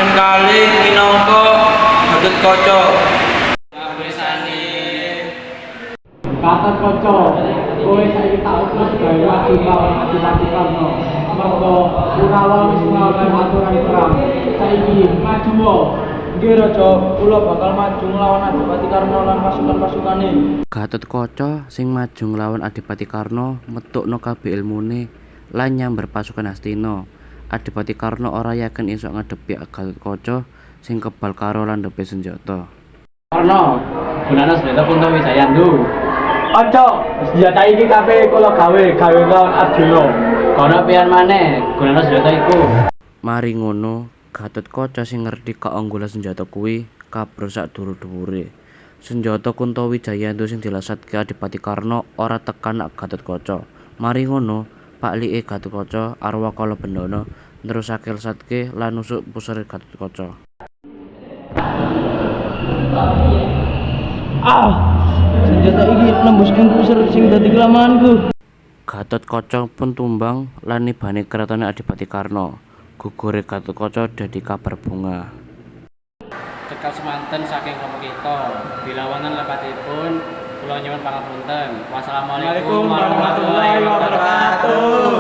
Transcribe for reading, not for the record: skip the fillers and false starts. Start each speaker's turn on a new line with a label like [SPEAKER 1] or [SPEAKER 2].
[SPEAKER 1] kaping kalih minangka Gatotkaca.
[SPEAKER 2] Gatotkaca, kowe saiki tak utus gawe maju lawan Adipati Karna. Merga Kurawa wis nglawan aturan perang. Saiki maju wae. Nggih Raja, kula bakal maju nglawan Adipati Karna lan pasukan-pasukane.
[SPEAKER 3] Gatotkaca sing maju nglawan Adipati Karna metukno kabeh ilmune lan nyamber pasukan Hastina. Adipati Karna ora yakin iso ngadepi Gatotkaca sing kebal karo landhepe senjata.
[SPEAKER 2] Karna, gunane senjata Kuntawijaya ndu. Aja, senjata iki kabeh kula gawe lawan Arjuna. Kono pian maneh gunane senjata iku.
[SPEAKER 3] Mari ngono, Gatotkaca sing ngerti kaunggulan senjata kuwi kabur sak dhuwur-dhuwure. Senjata Kuntawijaya sing dilasatke Adipati Karna ora tekan Gatotkaca. Mari ngono, paklike Gatotkaca Arwakala Bendana nerusake lesatke lan nusuk pusare Gatotkaca.
[SPEAKER 2] Senjata iki nembus ing pusar sing dadi kelemahanku.
[SPEAKER 3] Gatotkaca pun tumbang lan nibane kratone Adipati Karna. Gugure Gatotkaca dadi kabar bunga.
[SPEAKER 4] Cekal semanten saking kelompok kita. Bilawanan lepatipun kula nyuwun pangapunten. Wassalamualaikum warahmatullahi wabarakatuh.